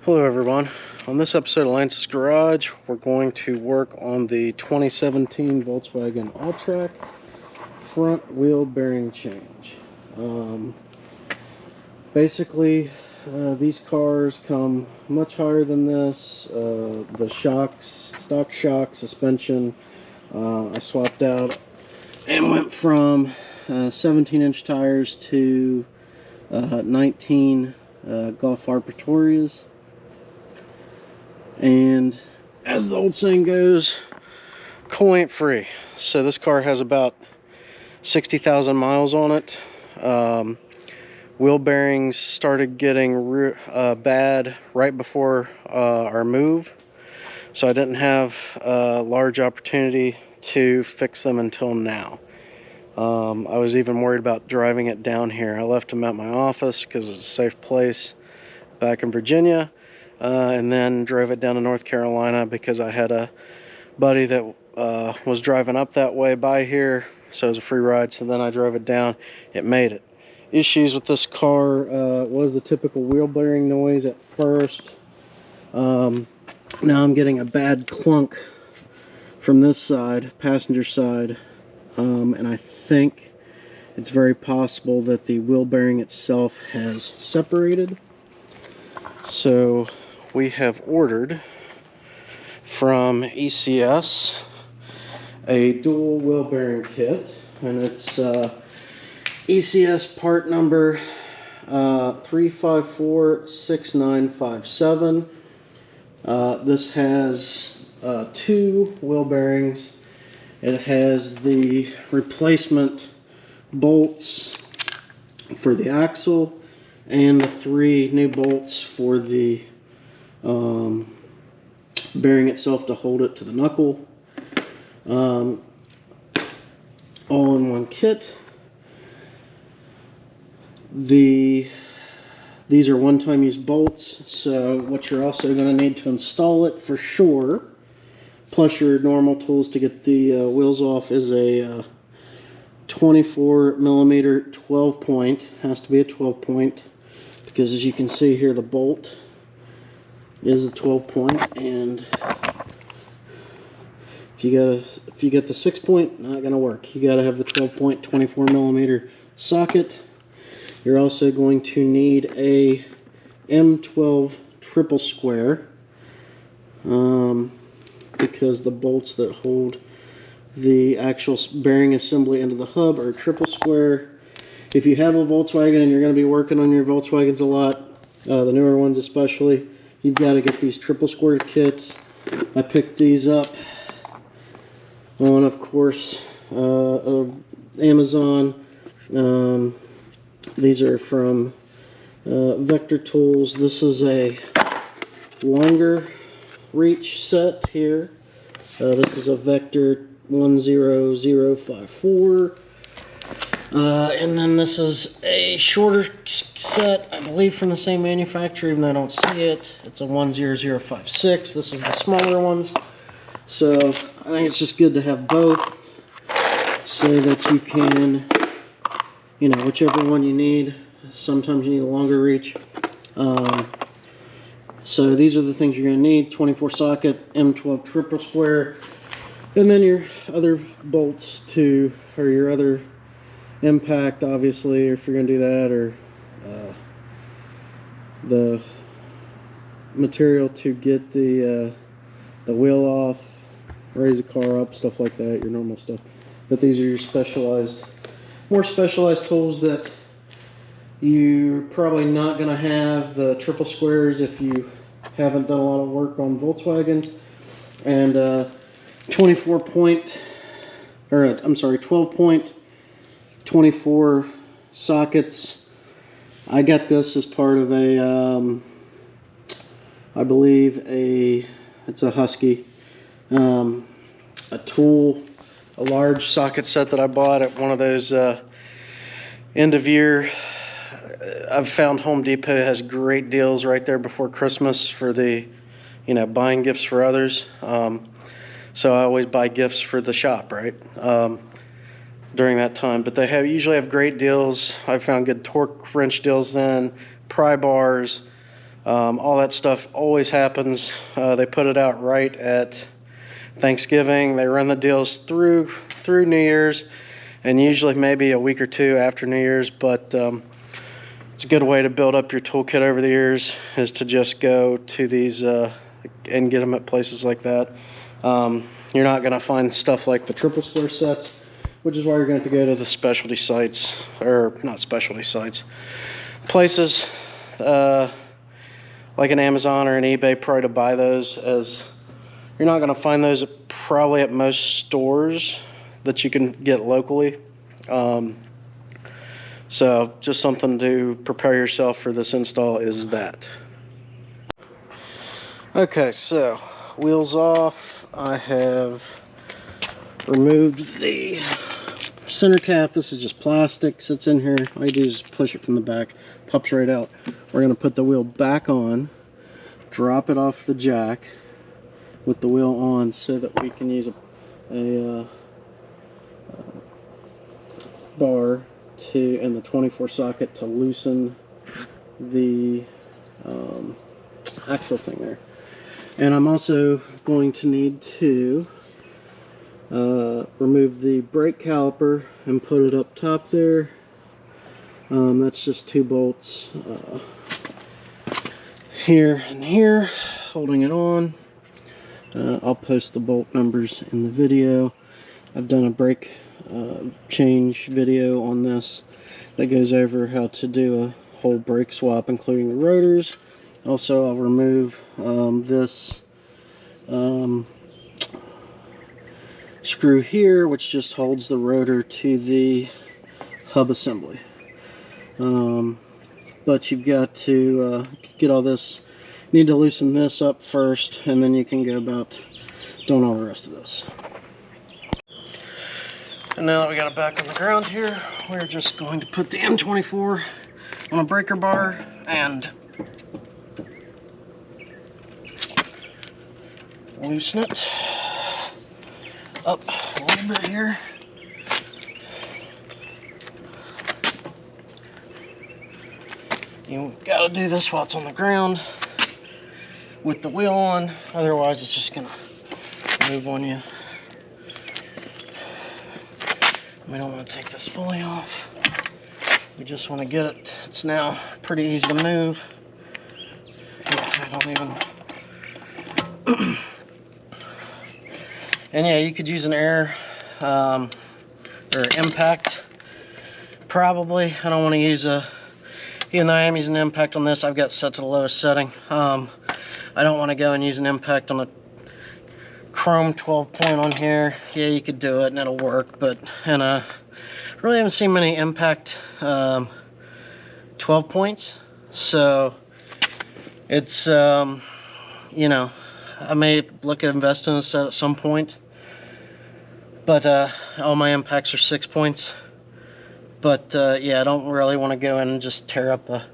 Hello everyone. On this episode of Lance's Garage, we're going to work on the 2017 Volkswagen Alltrack front wheel bearing change. Basically, these cars come much higher than this. The shocks, stock shock, suspension, I swapped out and went from 17-inch tires to 19 Golf R Pretorias. And as the old saying goes, coal ain't free. So this car has about 60,000 miles on it. Wheel bearings started getting bad right before our move, so I didn't have a large opportunity to fix them until now. I was even worried about driving it down here. I left them at my office because it's a safe place back in Virginia. And then drove it down to North Carolina because I had a buddy that was driving up that way by here, so it was a free ride. So then I drove it down. It made it. Issues with this car was the typical wheel bearing noise at first. Now I'm getting a bad clunk from this side, passenger side, and I think it's very possible that the wheel bearing itself has separated. So we have ordered from ECS a dual wheel bearing kit, and it's ECS part number 3546957. This has two wheel bearings. It has the replacement bolts for the axle and the three new bolts for the bearing itself to hold it to the knuckle, all in one kit. These are one-time use bolts, so what you're also going to need to install it for sure, plus your normal tools to get the wheels off, is a 24 millimeter 12 point. Has to be a 12 point because, as you can see here, the bolt is the 12 point, and if you get the 6 point, not gonna work. You gotta have the 12 point 24 millimeter socket. You're also going to need a M12 triple square because the bolts that hold the actual bearing assembly into the hub are triple square. If you have a Volkswagen and you're going to be working on your Volkswagens a lot, the newer ones especially, you've got to get these triple square kits. I picked these up on, of course, Amazon. These are from Vector Tools. This is a longer reach set here. This is a Vector 10054. And then this is a shorter set, I believe from the same manufacturer, even though I don't see it. It's a 10056. This is the smaller ones. So I think it's just good to have both so that you can, whichever one you need. Sometimes you need a longer reach. So these are the things you're going to need: 24 socket, M12 triple square, and then your other bolts or your other impact, obviously, if you're going to do that, or the material to get the wheel off, raise the car up, stuff like that, your normal stuff. But these are your more specialized tools that you're probably not going to have the triple squares if you haven't done a lot of work on Volkswagens. And 12 point 24 sockets. I got this as part of a I believe it's a Husky, a large socket set that I bought at one of those end of year. I've found Home Depot has great deals right there before Christmas for the buying gifts for others. So I always buy gifts for the shop, right? During that time, but they usually have great deals. I've found good torque wrench deals then, pry bars, All that stuff always happens. They put it out right at Thanksgiving. They run the deals through New Year's, and usually maybe a week or two after New Year's. But it's a good way to build up your toolkit over the years, is to just go to these and get them at places like that. You're not going to find stuff like the triple square sets, which is why you're going to have to go to the specialty sites, or not specialty sites, places like an Amazon or an eBay probably to buy those, as you're not going to find those probably at most stores that you can get locally. So just something to prepare yourself for this install is that. Okay, so wheels off. I have removed the center cap. This is just plastic, sits in here. All you do is push it from the back, pops right out. We're going to put the wheel back on, drop it off the jack with the wheel on, so that we can use a bar and the 24 socket to loosen the axle thing there. And I'm also going to need to remove the brake caliper and put it up top there. That's just 2 bolts here and here holding it on. I'll post the bolt numbers in the video. I've done a brake change video on this that goes over how to do a whole brake swap, including the rotors. Also, I'll remove this screw here, which just holds the rotor to the hub assembly. But you've got to get all this. You need to loosen this up first, and then you can go about doing all the rest of this. And now that we got it back on the ground here, we're just going to put the M24 on a breaker bar and loosen it up a little bit here. You gotta do this while it's on the ground with the wheel on, otherwise it's just gonna move on you. We don't want to take this fully off. We just want to get it. It's now pretty easy to move. Yeah, I don't even. And yeah, you could use an air or impact. Probably. I don't want to use a. Even though I am using an impact on this, I've got it set to the lowest setting. I don't want to go and use an impact on a chrome 12 point on here. Yeah, you could do it and it'll work, but really haven't seen many impact 12 points, so it's you know, I may look at investing in a set at some point, but all my impacts are 6 points. But yeah, I don't really want to go in and just tear up a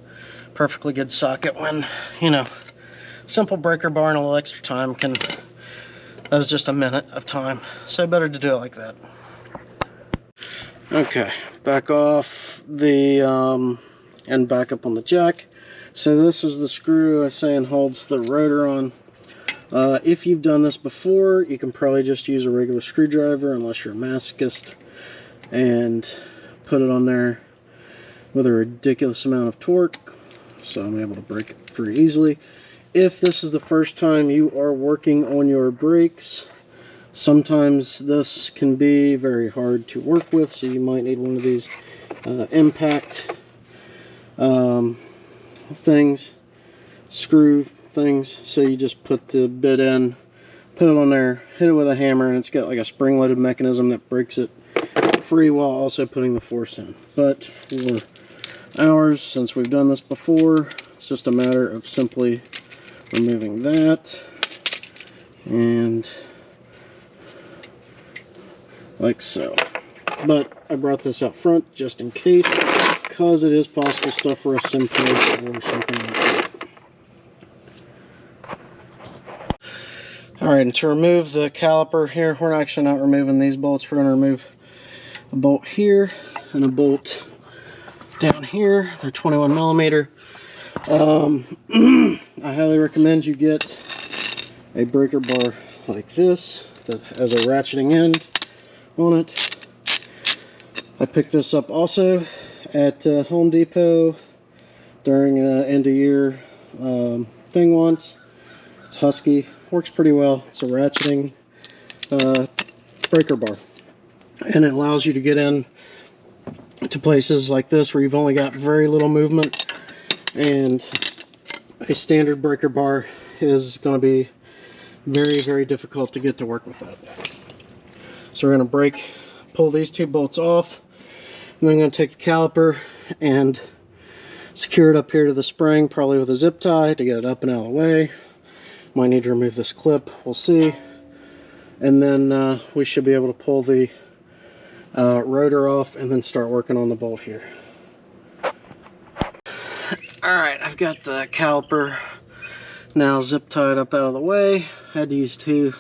perfectly good socket when, you know, simple breaker bar and a little extra time can. That was just a minute of time, so better to do it like that. Okay, back off the and back up on the jack. So this is the screw I was saying holds the rotor on. If you've done this before, you can probably just use a regular screwdriver, unless you're a masochist, and put it on there with a ridiculous amount of torque, so I'm able to break it free easily. If this is the first time you are working on your brakes, sometimes this can be very hard to work with, so you might need one of these impact things, screw things. So you just put the bit in, put it on there, hit it with a hammer, and it's got like a spring-loaded mechanism that breaks it free while also putting the force in. But for ours, since we've done this before, it's just a matter of simply removing that and like so. But I brought this out front just in case, because it is possible stuff rusts in place or something like that. Alright, and to remove the caliper here, we're actually not removing these bolts. We're going to remove a bolt here and a bolt down here. They're 21 millimeter. I highly recommend you get a breaker bar like this that has a ratcheting end on it. I picked this up also at Home Depot during an end of year thing once. It's Husky, works pretty well. It's a ratcheting breaker bar, and it allows you to get in to places like this where you've only got very little movement, and a standard breaker bar is going to be very, very difficult to get to work with that. So we're going to pull these two bolts off, and then I'm going to take the caliper and secure it up here to the spring, probably with a zip tie to get it up and out of the way. Might need to remove this clip, we'll see. And then we should be able to pull the rotor off and then start working on the bolt here. Alright, I've got the caliper now zip tied up out of the way. I had to use two.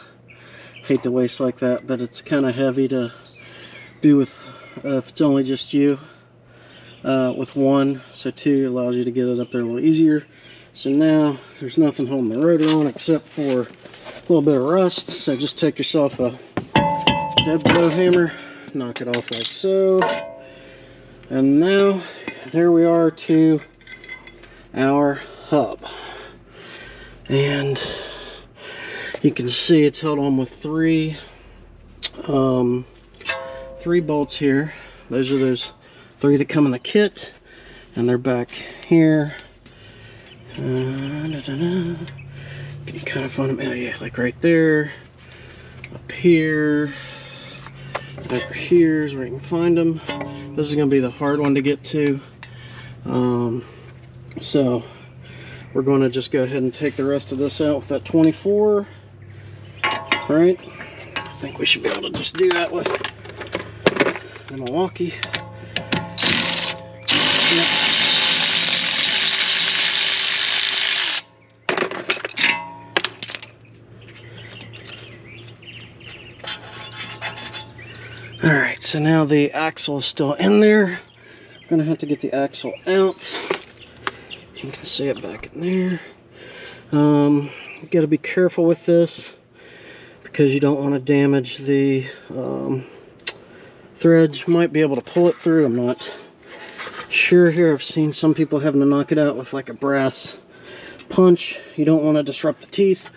Hate to waste like that, but it's kind of heavy to do with if it's only just you. With one, so two allows you to get it up there a little easier. So now there's nothing holding the rotor on except for a little bit of rust. So just take yourself a dead blow hammer, knock it off like so, and now there we are to our hub. And you can see it's held on with three bolts here. Those are those three that come in the kit, and they're back here. Can you kind of find them? Oh yeah, like right there, up here, over here is where you can find them. This is going to be the hard one to get to. So we're going to just go ahead and take the rest of this out with that 24. Right? I think we should be able to just do that with the Milwaukee. Alright, so now the axle is still in there. I'm going to have to get the axle out. You can see it back in there. You got to be careful with this because you don't want to damage the threads. You might be able to pull it through. I'm not sure here. I've seen some people having to knock it out with like a brass punch. You don't want to disrupt the teeth.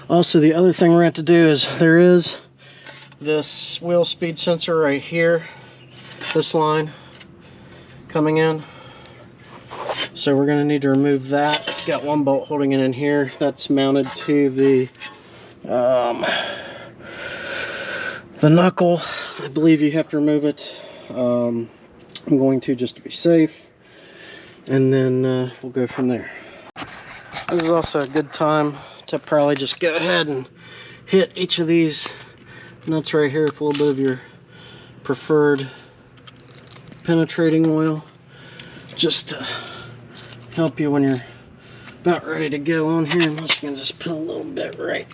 Also, the other thing we're going to have to do is there is this wheel speed sensor right here, this line coming in. So we're going to need to remove that. It's got one bolt holding it in here. That's mounted to the knuckle. I believe you have to remove it. I'm going to just to be safe, and then we'll go from there. This is also a good time to probably just go ahead and hit each of these nuts right here with a little bit of your preferred penetrating oil, just to help you when you're about ready to go on here. I'm just going to just put a little bit right.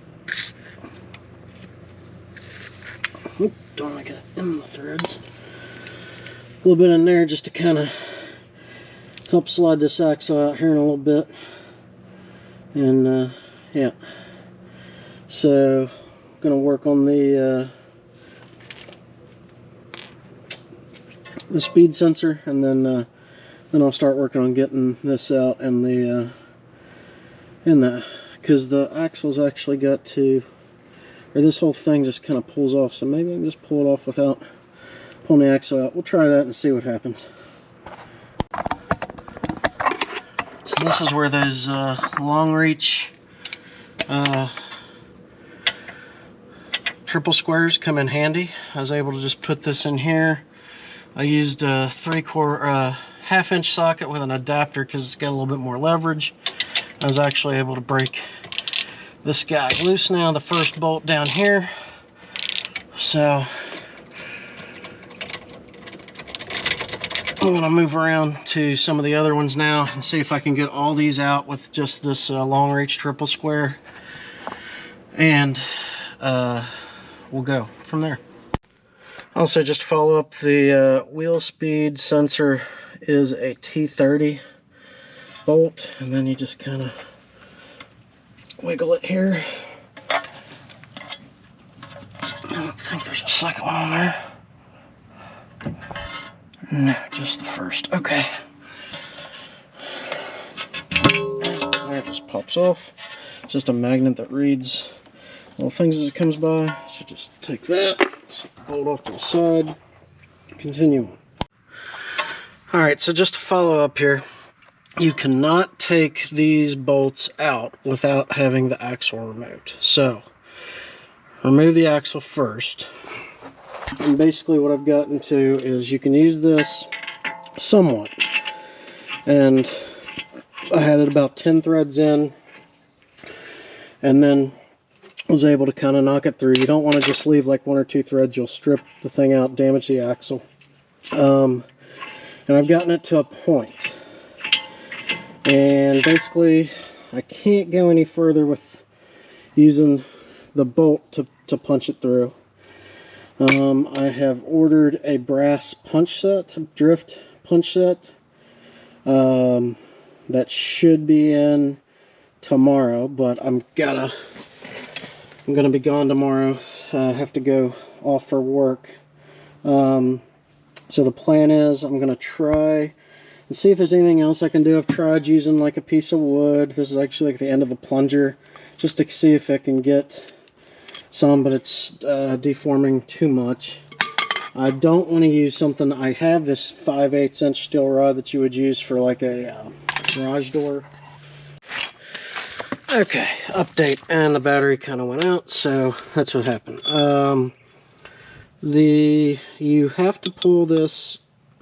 Oop, don't want to get it in the threads. A little bit in there just to kind of help slide this axle out here in a little bit. And yeah, so I'm going to work on the speed sensor, and then I'll start working on getting this out, and because the axle's actually got to, or this whole thing just kind of pulls off, so maybe I can just pull it off without pulling the axle out. We'll try that and see what happens. So this is where those long reach triple squares come in handy. I was able to just put this in here. I used a half-inch socket with an adapter because it's got a little bit more leverage. I was actually able to break this guy loose now, the first bolt down here. So I'm going to move around to some of the other ones now and see if I can get all these out with just this long reach triple square, and we'll go from there. Also, just to follow up, the wheel speed sensor is a T30. bolt, and then you just kind of wiggle it here. I don't think there's a second one on there. No, just the first. Okay. And there it just pops off. Just a magnet that reads little things as it comes by. So just take that, set the bolt off to the side, continue on. Alright, so just to follow up here, you cannot take these bolts out without having the axle removed. So, remove the axle first. And basically what I've gotten to is you can use this somewhat. And I had it about 10 threads in, and then was able to kind of knock it through. You don't want to just leave like 1 or 2 threads. You'll strip the thing out, damage the axle. And I've gotten it to a point. And basically, I can't go any further with using the bolt to punch it through. I have ordered a brass punch set, a drift punch set. That should be in tomorrow, but I'm gonna be gone tomorrow. I have to go off for work. So the plan is I'm gonna try and see if there's anything else I can do. I've tried using like a piece of wood. This is actually like the end of a plunger, just to see if I can get some, but it's deforming too much. I don't want to use something. I have this 5/8 inch steel rod that you would use for like a garage door. Okay, update, and the battery kind of went out, so that's what happened. You have to pull this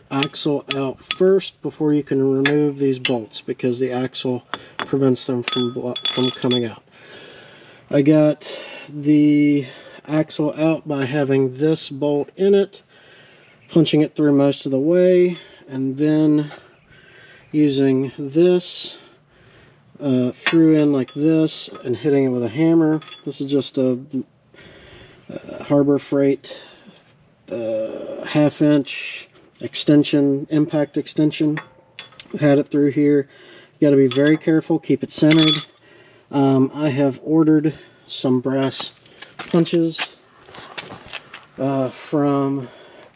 axle out first before you can remove these bolts, because the axle prevents them from coming out. I got the axle out by having this bolt in it, punching it through most of the way, and then using this through in like this and hitting it with a hammer. This is just a Harbor Freight 1/2 inch extension, impact extension. Had it through here. You got to be very careful, keep it centered. I have ordered some brass punches from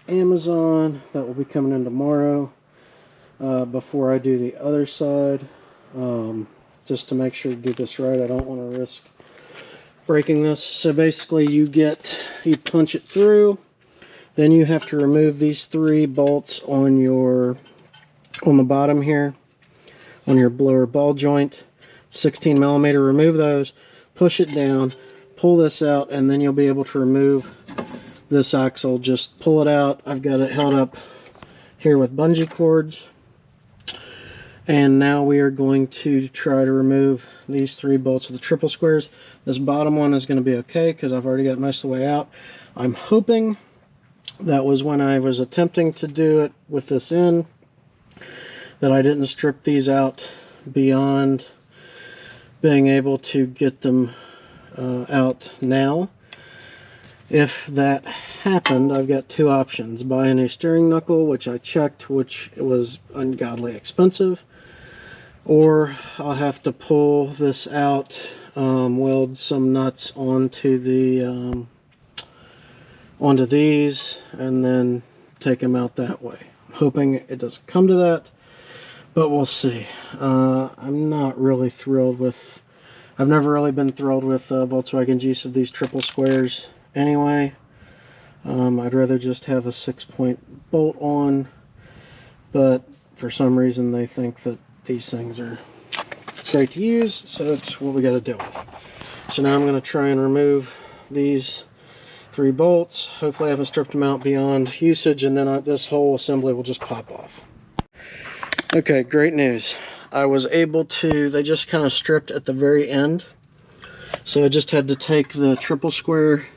Amazon that will be coming in tomorrow before I do the other side, just to make sure to do this right. I don't want to risk breaking this. So basically you punch it through, then you have to remove these 3 bolts on the bottom here, on your blower ball joint, 16 millimeter. Remove those, push it down, pull this out, and then you'll be able to remove this axle. Just pull it out. I've got it held up here with bungee cords. And now we are going to try to remove these 3 bolts of the triple squares. This bottom one is going to be okay because I've already got it most of the way out. I'm hoping that was when I was attempting to do it with this in, that I didn't strip these out beyond being able to get them out now. If that happened, I've got 2 options. Buy a new steering knuckle, which I checked, which was ungodly expensive, or I'll have to pull this out, weld some nuts onto these, and then take them out that way. I'm hoping it doesn't come to that, but we'll see. I'm not really thrilled with, I've never really been thrilled with Volkswagen G's of these triple squares anyway. I'd rather just have a 6-point bolt on, but for some reason they think that these things are great to use, so that's what we got to deal with. So now I'm going to try and remove these 3 bolts. Hopefully I haven't stripped them out beyond usage, and then this whole assembly will just pop off. Okay, great news. I was able to, they just kind of stripped at the very end, so I just had to take the triple square,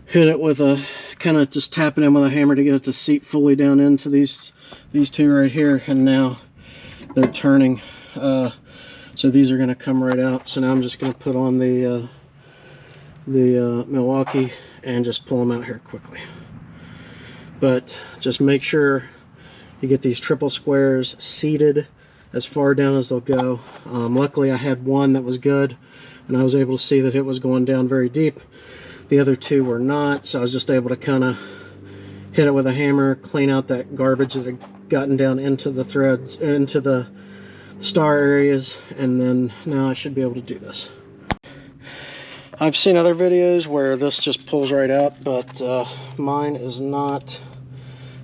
hit it with a, kind of just tap it in with a hammer to get it to seat fully down into these 2 right here, and now they're turning. So these are going to come right out. So now I'm just going to put on the Milwaukee and just pull them out here quickly. But just make sure you get these triple squares seated as far down as they'll go. Luckily I had one that was good, and I was able to see that it was going down very deep. The other two were not, so I was just able to kind of hit it with a hammer, clean out that garbage that had gotten down into the threads, into the star areas, and then now I should be able to do this. I've seen other videos where this just pulls right out, but mine is not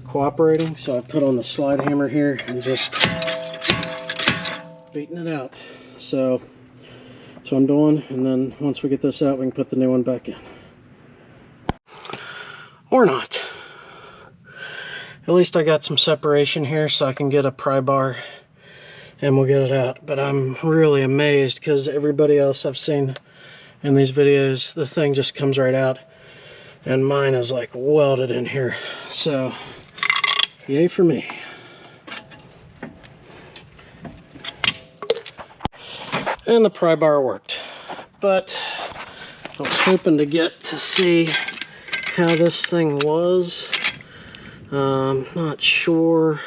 cooperating, so I put on the slide hammer here and just beating it out. So that's what I'm doing, and then once we get this out, we can put the new one back in. Or not. At least I got some separation here so I can get a pry bar and we'll get it out. But I'm really amazed because everybody else I've seen in these videos, the thing just comes right out, and mine is like welded in here. So yay for me. And the pry bar worked, but I was hoping to get to see how this thing was. Not sure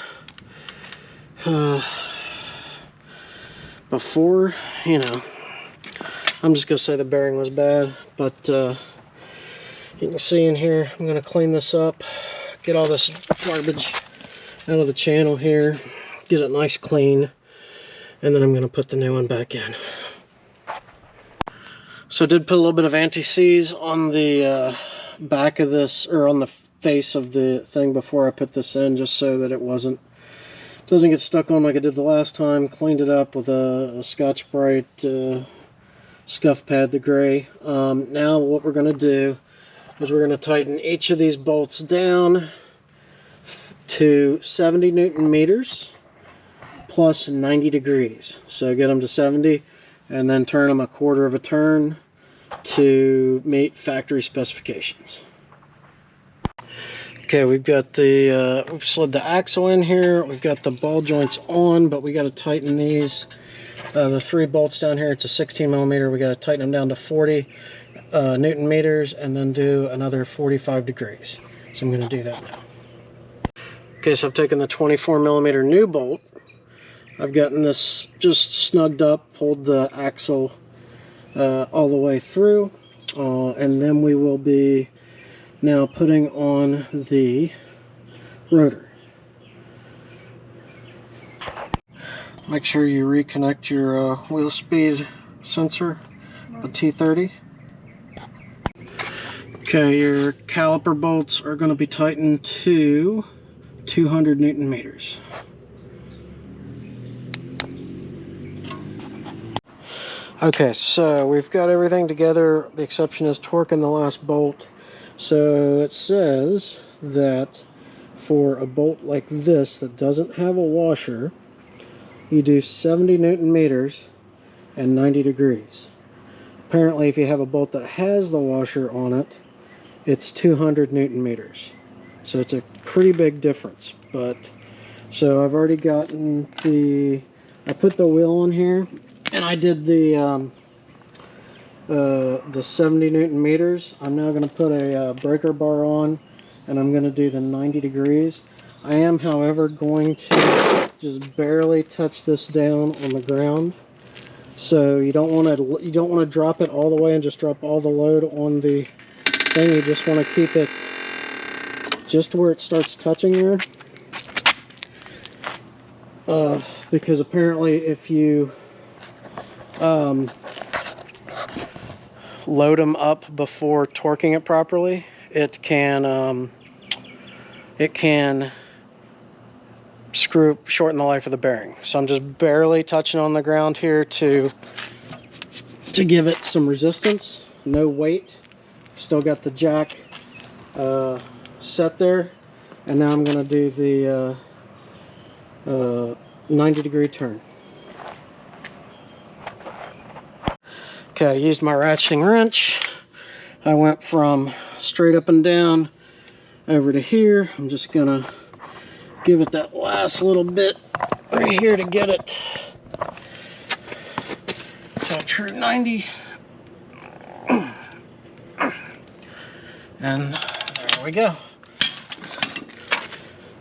before, you know, I'm just gonna say the bearing was bad, but you can see in here, I'm gonna clean this up, get all this garbage out of the channel here, get it nice clean, and then I'm gonna put the new one back in. So I did put a little bit of anti-seize on the back of this, or on the face of the thing before I put this in, just so that it doesn't get stuck on like I did the last time. Cleaned it up with a Scotch-Brite scuff pad, the gray. Now what we're going to do is we're going to tighten each of these bolts down to 70 Newton meters plus 90 degrees. So get them to 70 and then turn them a quarter of a turn to meet factory specifications. Okay, we've got the we've slid the axle in here. We've got the ball joints on, but we got to tighten these. The 3 bolts down here, it's a 16 millimeter. We got to tighten them down to 40 Newton meters, and then do another 45 degrees. So I'm going to do that now. Okay, so I've taken the 24 millimeter new bolt. I've gotten this just snugged up, pulled the axle all the way through, and then we will be now putting on the rotor. Make sure you reconnect your wheel speed sensor, the T30. Okay, your caliper bolts are going to be tightened to 200 Newton meters. Okay, so we've got everything together. The exception is torquing the last bolt. So it says that for a bolt like this that doesn't have a washer, you do 70 Newton meters and 90 degrees. Apparently, if you have a bolt that has the washer on it, it's 200 Newton meters. So it's a pretty big difference. But so I've already gotten I put the wheel on here, and I did the 70 Newton meters. I'm now going to put a breaker bar on, and I'm going to do the 90 degrees. I am, however, going to just barely touch this down on the ground. So you don't want to drop it all the way and just drop all the load on the thing. You just want to keep it just where it starts touching there. Because apparently if you load them up before torquing it properly, it can shorten the life of the bearing. So I'm just barely touching on the ground here to give it some resistance, no weight. Still got the jack set there, and now I'm going to do the 90 degree turn. Okay, I used my ratcheting wrench. I went from straight up and down over to here. I'm just gonna give it that last little bit right here to get it to a true 90. And there we go.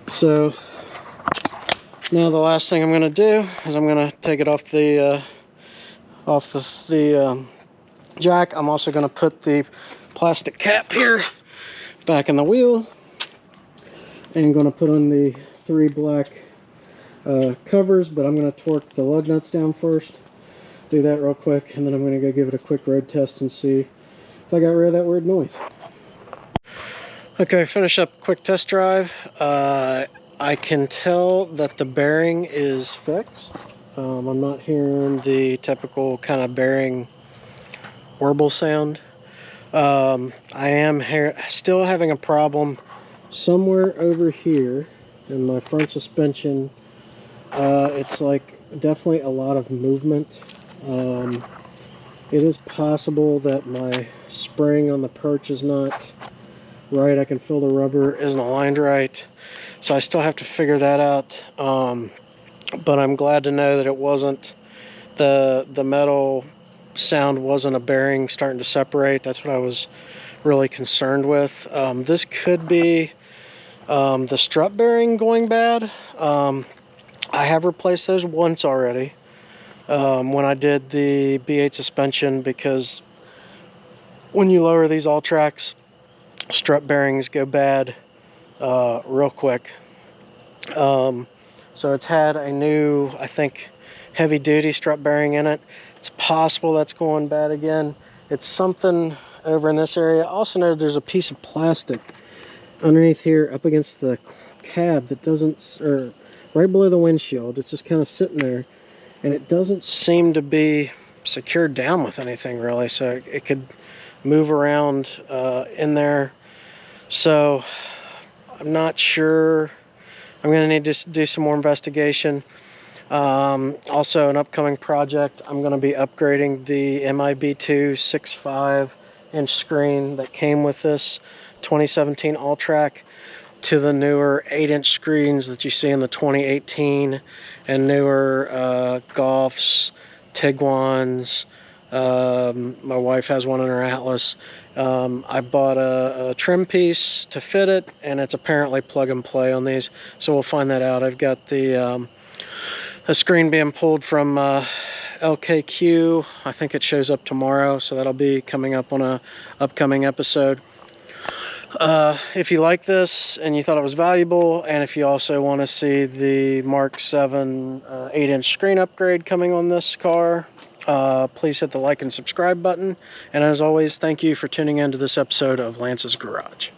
So Now the last thing I'm going to do is I'm going to take it off the jack. I'm also going to put the plastic cap here back in the wheel, and going to put on the 3 black covers, but I'm going to torque the lug nuts down first. Do that real quick, and then I'm going to go give it a quick road test and see if I got rid of that weird noise. Okay, finish up quick test drive. I can tell that the bearing is fixed. I'm not hearing the typical kind of bearing warble sound. I am still having a problem somewhere over here in my front suspension. It's like definitely a lot of movement. It is possible that my spring on the perch is not right. I can feel the rubber isn't aligned right, so I still have to figure that out. But I'm glad to know that it wasn't the metal sound wasn't a bearing starting to separate. That's what I was really concerned with. This could be the strut bearing going bad. I have replaced those once already when I did the B8 suspension, because when you lower these Alltracks, strut bearings go bad real quick. So it's had a new, I think, heavy duty strut bearing in it. It's possible that's going bad again. It's something over in this area. I also know there's a piece of plastic underneath here up against the cab that doesn't, or right below the windshield. It's just kind of sitting there, and it doesn't seem to be secured down with anything really, so it could move around in there. So I'm not sure. I'm going to need to do some more investigation. Also, an upcoming project, I'm going to be upgrading the MIB2 6.5-inch screen that came with this 2017 Alltrack to the newer 8-inch screens that you see in the 2018 and newer Golfs, Tiguans. My wife has one in her Atlas. I bought a trim piece to fit it, and it's apparently plug and play on these, so we'll find that out. I've got the a screen being pulled from LKQ. I think it shows up tomorrow, so that'll be coming up on a upcoming episode. If you like this and you thought it was valuable, and if you also want to see the Mark 7 8-inch screen upgrade coming on this car, please hit the like and subscribe button. And as always, thank you for tuning in to this episode of Lance's Garage.